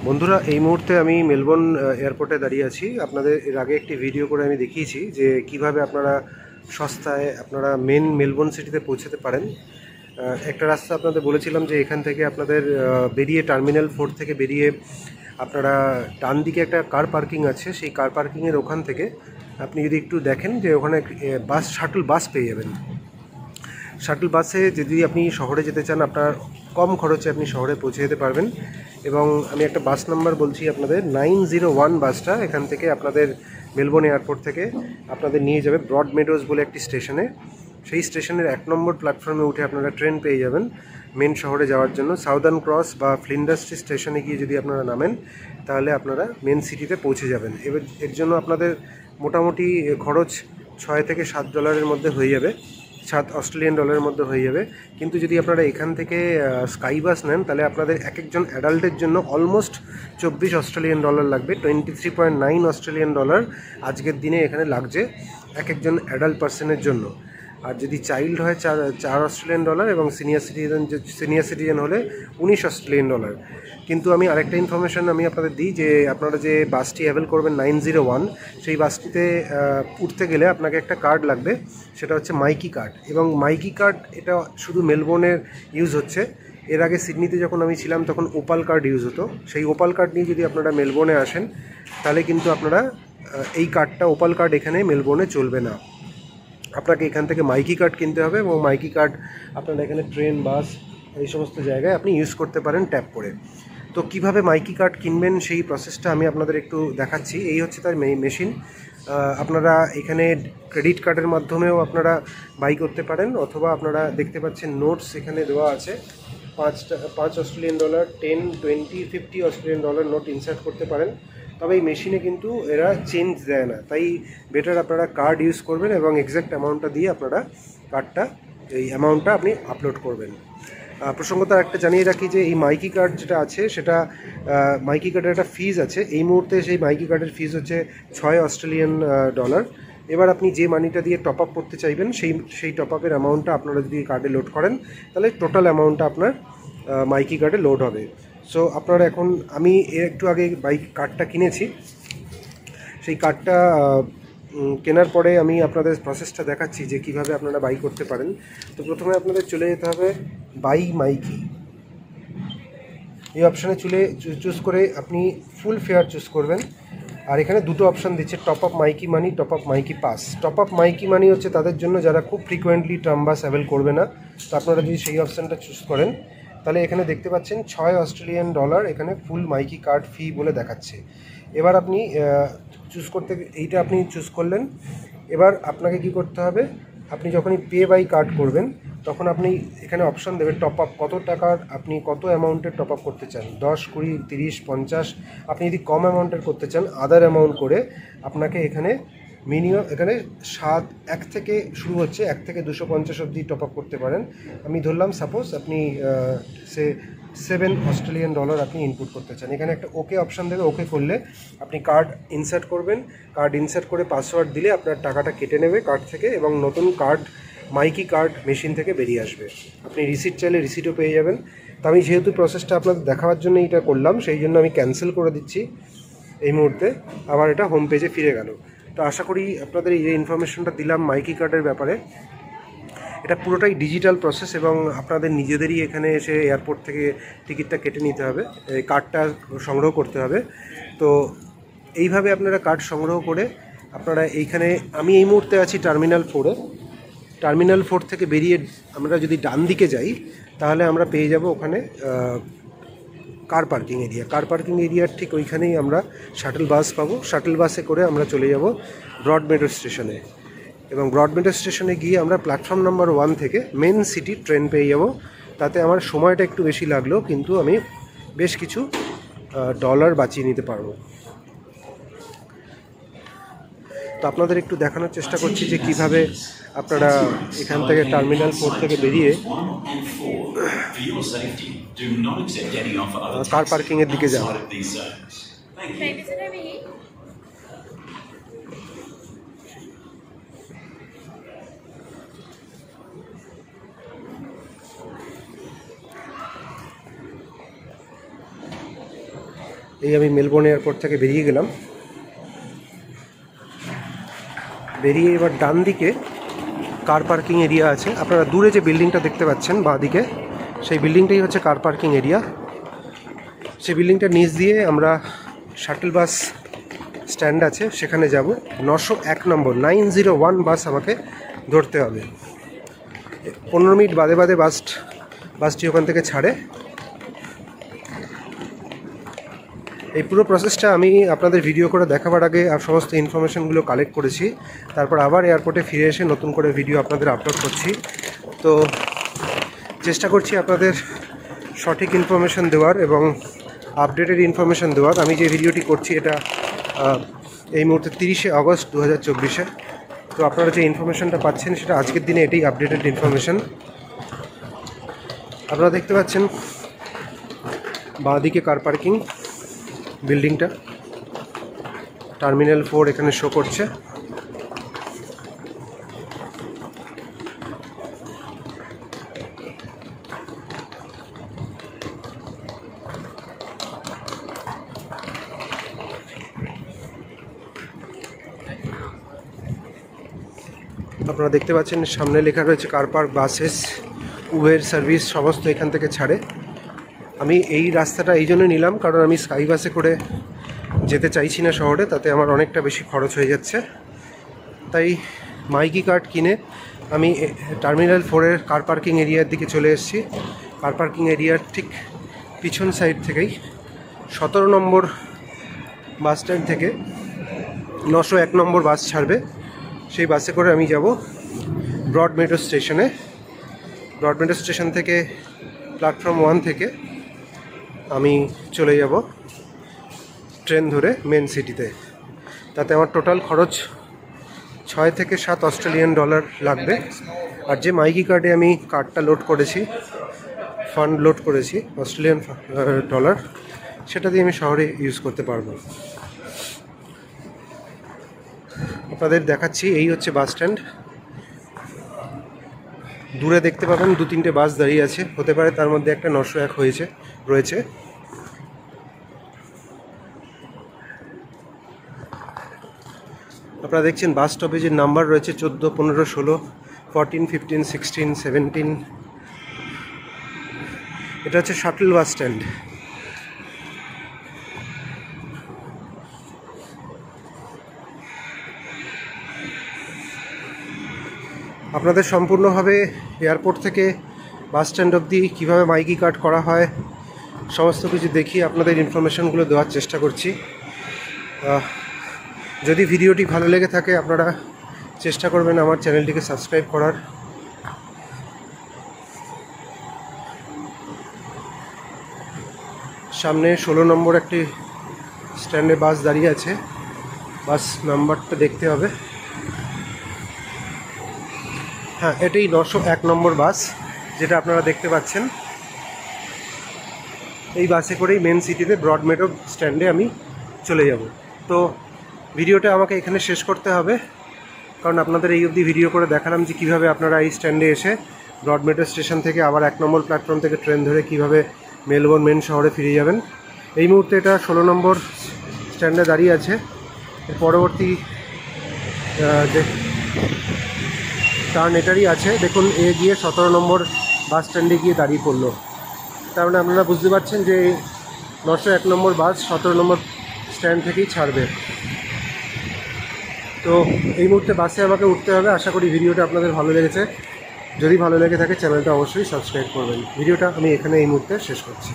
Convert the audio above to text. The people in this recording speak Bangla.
বন্ধুরা, এই মুহূর্তে আমি মেলবোর্ন এয়ারপোর্টে দাঁড়িয়ে আছি। আপনাদের এর আগে একটি ভিডিও করে আমি দেখিয়েছি যে কিভাবে আপনারা সস্তায় আপনারা মেন মেলবোর্ন সিটিতে পৌঁছাতে পারেন। একটা রাস্তা আপনাদের বলেছিলাম যে এখান থেকে আপনাদের বেরিয়ে টার্মিনাল 4 থেকে বেরিয়ে আপনারা ডান দিকে একটা কার পার্কিং আছে, সেই কার পার্কিংয়ের ওখান থেকে আপনি যদি একটু দেখেন যে ওখানে শাটল বাস পেয়ে যাবেন। শাটল বাসে যদি আপনি শহরে যেতে চান, আপনার কম খরচে আপনি শহরে পৌঁছে যেতে পারবেন। এবং আমি একটা বাস নাম্বার বলছি আপনাদের, 901 বাসটা এখান থেকে আপনাদের মেলবোর্ন এয়ারপোর্ট থেকে আপনাদের নিয়ে যাবে ব্রড মেডোজ বলে একটি স্টেশনে। সেই স্টেশনের 1 নম্বর প্ল্যাটফর্মে উঠে আপনারা ট্রেন পেয়ে যাবেন মেন শহরে যাওয়ার জন্য। সাউদার্ন ক্রস বা ফ্লিন্ডার্স স্টেশনে গিয়ে যদি আপনারা নামেন তাহলে আপনারা মেন সিটিতে পৌঁছে যাবেন। এবার এর জন্য আপনাদের মোটামুটি খরচ $6 থেকে $7 মধ্যে হয়ে যাবে, $7 মধ্যে হয়ে যাবে। কিন্তু যদি আপনারা এখান থেকে স্কাই বাস নেন তাহলে আপনাদের এক একজন অ্যাডাল্টের জন্য অলমোস্ট $24 লাগবে। $23.9 আজকের দিনে এখানে লাগছে এক একজন অ্যাডাল্ট পার্সনের জন্য। আর যদি চাইল্ড হয় $4 এবং সিনিয়র সিটিজেন হলে $19। কিন্তু আমি আরেকটা ইনফরমেশান আমি আপনাদের দিই যে আপনারা যে বাসটি অ্যাভেল করবেন 901, সেই বাসটিতে উঠতে গেলে আপনাকে একটা কার্ড লাগবে, সেটা হচ্ছে মাইকি কার্ড। এবং মাইকি কার্ড এটা শুধু মেলবোর্নের ইউজ হচ্ছে। এর আগে সিডনিতে যখন আমি ছিলাম তখন ওপাল কার্ড ইউজ হতো। সেই ওপাল কার্ড নিয়ে যদি আপনারা মেলবোর্নে আসেন তাহলে কিন্তু আপনারা এই কার্ডটা, ওপাল কার্ড এখানে মেলবোর্নে চলবে না। আপনাকে এখান থেকে মাইকি কার্ড কিনতে হবে এবং মাইকি কার্ড আপনারা এখানে ট্রেন, বাস এই সমস্ত জায়গায় আপনি ইউজ করতে পারেন ট্যাপ করে। তো কিভাবে মাইকি কার্ড কিনবেন সেই প্রসেসটা আমি আপনাদের একটু দেখাচ্ছি। এই হচ্ছে তার মেশিন। আপনারা এখানে ক্রেডিট কার্ডের মাধ্যমেও আপনারা বাই করতে পারেন, অথবা আপনারা দেখতে পাচ্ছেন নোটস এখানে দেওয়া আছে। $5, $10, $20, $50 নোট ইনসার্ট করতে পারেন। তবে এই মেশিনে কিন্তু এরা চেঞ্জ দেয় না, তাই বেটার আপনারা কার্ড ইউজ করবেন এবং এক্স্যাক্ট অ্যামাউন্টটা দিয়ে আপনারা এই অ্যামাউন্টটা আপনি আপলোড করবেন। প্রসঙ্গত একটা জানিয়ে রাখি যে এই মাইকি কার্ড যেটা আছে সেটা মাইকি কার্ডের একটা ফিজ আছে। এই মুহূর্তে সেই মাইকি কার্ডের ফিজ হচ্ছে $6। এবার আপনি যে মানিটা দিয়ে টপ আপ করতে চাইবেন সেই টপ আপের অ্যামাউন্টটা আপনারা যদি কার্ডে লোড করেন তাহলে টোটাল অ্যামাউন্টটা আপনার মাইকি কার্ডে লোড হবে। সো আপনারা এখন, আমি একটু আগে কার্ডটা কিনেছি, সেই কার্ডটা কেনার পরে আমি আপনাদের প্রসেসটা দেখাচ্ছি যে কিভাবে আপনারা বাই করতে পারেন। তো প্রথমে আপনাদের চলে যেতে হবে বাই মাইকি, এই অপশানে চুজ করে আপনি ফুল ফেয়ার চুজ করবেন। আর এখানে দুটো অপশান দিচ্ছে, টপ আপ মাইকি মানি, টপ আপ মাইকি পাস। টপ আপ মাইকি মানি হচ্ছে তাদের জন্য যারা খুব ফ্রিকোয়েন্টলি ট্রাম বাস অ্যাভেল করবে না। তো আপনারা যদি সেই অপশানটা চুজ করেন তাহলে এখানে দেখতে পাচ্ছেন $6 এখানে ফুল মাইকি কার্ড ফি বলে দেখাচ্ছে। এবার আপনি এইটা আপনি চুজ করলেন। এবার আপনাকে কি করতে হবে, আপনি যখনই পে বাই কার্ড করবেন তখন আপনি এখানে অপশান দেবে টপ আপ, কত টাকার আপনি কত অ্যামাউন্টের টপ আপ করতে চান, 10, 20, 30, 50। আপনি যদি কম অ্যামাউন্টের করতে চান আদার অ্যামাউন্ট করে আপনাকে এখানে মিনিমাম এখানে 1 থেকে শুরু হচ্ছে, 1 থেকে 250 অবধি টপ আপ করতে পারেন। আমি ধরলাম সাপোজ আপনি $7 আপনি ইনপুট করতে চান। এখানে একটা ওকে অপশান দেবে, ওকে করলে আপনি কার্ড ইনসার্ট করবেন। কার্ড ইনসার্ট করে পাসওয়ার্ড দিলে আপনার টাকাটা কেটে নেবে কার্ড থেকে এবং নতুন কার্ড মাইকি কার্ড মেশিন থেকে বেরিয়ে আসবে। আপনি রিসিট চাইলে রিসিটও পেয়ে যাবেন। তো আমি যেহেতু প্রসেসটা আপনাদের দেখাবার জন্য এটা করলাম, সেই জন্য আমি ক্যান্সেল করে দিচ্ছি এই মুহূর্তে। আবার এটা হোম পেজে ফিরে গেল। তো আশা করি আপনাদের এই যে ইনফরমেশনটা দিলাম মাইকি কার্ডের ব্যাপারে, এটা পুরোটাই ডিজিটাল প্রসেস এবং আপনাদের নিজেদেরই এখানে এসে এয়ারপোর্ট থেকে টিকিটটা কেটে নিতে হবে, এই কার্ডটা সংগ্রহ করতে হবে। তো এইভাবে আপনারা কার্ড সংগ্রহ করে আপনারা এইখানে, আমি এই মুহূর্তে আছি টার্মিনাল 4-এ। টার্মিনাল 4 থেকে বেরিয়ে আমরা যদি ডান দিকে যাই তাহলে আমরা পেয়ে যাব ওখানে car parking area. Car parking এরিয়ার ঠিক ওইখানেই আমরা শাটল বাস পাবো। শাটল বাসে করে আমরা চলে যাব ব্রড মেডোজ স্টেশনে এবং ব্রড মেডোজ স্টেশনে গিয়ে আমরা প্ল্যাটফর্ম নাম্বার 1 থেকে মেন সিটি ট্রেন পেয়ে যাব। তাতে আমার সময়টা একটু বেশি লাগলো, কিন্তু আমি বেশ কিছু ডলার বাঁচিয়ে নিতে পারবো। তো আপনাদের একটু দেখানোর চেষ্টা করছি যে কিভাবে আপনারা এখান থেকে টার্মিনাল 4 থেকে বেরিয়ে কার পার্কিংয়ের দিকে যান। এই আমি মেলবোর্ন এয়ারপোর্ট থেকে বেরিয়ে গেলাম। বেরিয়ে এবার ডান দিকে কার পার্কিং এরিয়া আছে। আপনারা দূরে যে বিল্ডিংটা দেখতে পাচ্ছেন বাঁ দিকে, সেই বিল্ডিংটাই হচ্ছে কার পার্কিং এরিয়া। সেই বিল্ডিংটার নিচ দিয়ে আমরা শাটল বাস স্ট্যান্ড আছে সেখানে যাব। 901 নম্বর 901 বাস আমাকে ধরতে হবে। 15 মিনিট বাদে বাদে বাসটি ওখান থেকে ছাড়ে। এই পুরো প্রসেসটা আমি আপনাদের ভিডিও করে দেখাবার আগে সমস্ত ইনফরমেশনগুলো কালেক্ট করেছি, তারপর আবার এয়ারপোর্টে ফিরে এসে নতুন করে ভিডিও আপনাদের আপলোড করছি। তো চেষ্টা করছি আপনাদের সঠিক ইনফরমেশন দেওয়ার এবং আপডেটেড ইনফরমেশন দেওয়ার। আমি যে ভিডিওটি করছি এটা এই মুহূর্তে 30শে আগস্ট 2024-এ। তো আপনারা যে ইনফরমেশনটা পাচ্ছেন সেটা আজকের দিনে এটাই আপডেটেড ইনফরমেশন। আপনারা দেখতে পাচ্ছেন বাঁ দিকে কার পার্কিং বিল্ডিংটা, টার্মিনাল 4 এখানে শো করছে। আপনারা দেখতে পাচ্ছেন সামনে লেখা রয়েছে car park buses, Uber service সমস্ত এখান থেকে ছাড়ে। আমি এই রাস্তাটা এই জন্য নিলাম কারণ আমি স্কাই বাসে করে যেতে চাইছি না শহরে, তাতে আমার অনেকটা বেশি খরচ হয়ে যাচ্ছে। তাই মাইকি কার্ড কিনে আমি টার্মিনাল 4-এর কার পার্কিং এরিয়ার দিকে চলে এসেছি। কার পার্কিং এরিয়ার ঠিক পিছন সাইড থেকেই 17 নম্বর বাস স্ট্যান্ড থেকে 901 নম্বর বাস ছাড়বে। সেই বাসে করে আমি যাব ব্রড মেডো স্টেশনে। ব্রড মেডো স্টেশন থেকে প্ল্যাটফর্ম 1 থেকে আমি চলে যাব ট্রেন ধরে মেন সিটিতে। তাতে আমার টোটাল খরচ 6 থেকে 7 অস্ট্রেলিয়ান ডলার লাগবে। আর যে মাইকি কার্ডে আমি কার্ডটা লোড করেছি, ফান্ড লোড করেছি অস্ট্রেলিয়ান ডলার, সেটা দিয়ে আমি শহরে ইউজ করতে পারবো। আপনাদের দেখাচ্ছি এই হচ্ছে বাস স্ট্যান্ড। দূরে দেখতে পাবেন 2-3টে বাস দাঁড়িয়ে আছে, হতে পারে তার মধ্যে একটা 901 রয়েছে। আপনারা দেখছেন বাস স্টপেজের নাম্বার রয়েছে 14, 15, 16, 14, 15, 16, 17। এটা হচ্ছে শাটল বাস স্ট্যান্ড। আপনাদের সম্পূর্ণভাবে এয়ারপোর্ট থেকে বাস স্ট্যান্ড অবধি কীভাবে মাইকি কার্ড করা হয় সমস্ত কিছু দেখিয়ে আপনাদের ইনফরমেশনগুলো দেওয়ার চেষ্টা করছি। যদি ভিডিওটি ভালো লেগে থাকে আপনারা চেষ্টা করবেন আমার চ্যানেলটিকে সাবস্ক্রাইব করার। সামনে 16 নম্বর একটি স্ট্যান্ডে বাস দাঁড়িয়ে আছে, বাস নাম্বারটা দেখতে হবে। হ্যাঁ, এটাই 901 নম্বর বাস যেটা আপনারা দেখতে পাচ্ছেন। এই বাসে করেই মেন সিটিতে ব্রড মেডো স্ট্যান্ডে আমি চলে যাব। তো ভিডিওটা আমাকে এখানে শেষ করতে হবে, কারণ আপনাদের এই অবধি ভিডিও করে দেখালাম যে কীভাবে আপনারা এই স্ট্যান্ডে এসে ব্রড মেডো স্টেশন থেকে আবার 1 নম্বর প্ল্যাটফর্ম থেকে ট্রেন ধরে কীভাবে মেলবোর্ন মেন শহরে ফিরে যাবেন। এই মুহূর্তে এটা 16 নম্বর স্ট্যান্ডে দাঁড়িয়ে আছে। এর পরবর্তী টার্ন এটারই আছে। দেখুন গিয়ে 17 নম্বর বাস স্ট্যান্ডে গিয়ে দাঁড়িয়ে পড়লো। তার মানে আপনারা বুঝতে পারছেন যে 901 নম্বর বাস 17 নম্বর স্ট্যান্ড থেকেই ছাড়বে। তো এই মুহূর্তে বাসে আমাকে উঠতে হবে। আশা করি ভিডিওটা আপনাদের ভালো লেগেছে। যদি ভালো লেগে থাকে চ্যানেলটা অবশ্যই সাবস্ক্রাইব করবেন। ভিডিওটা আমি এখানে এই মুহূর্তে শেষ করছি।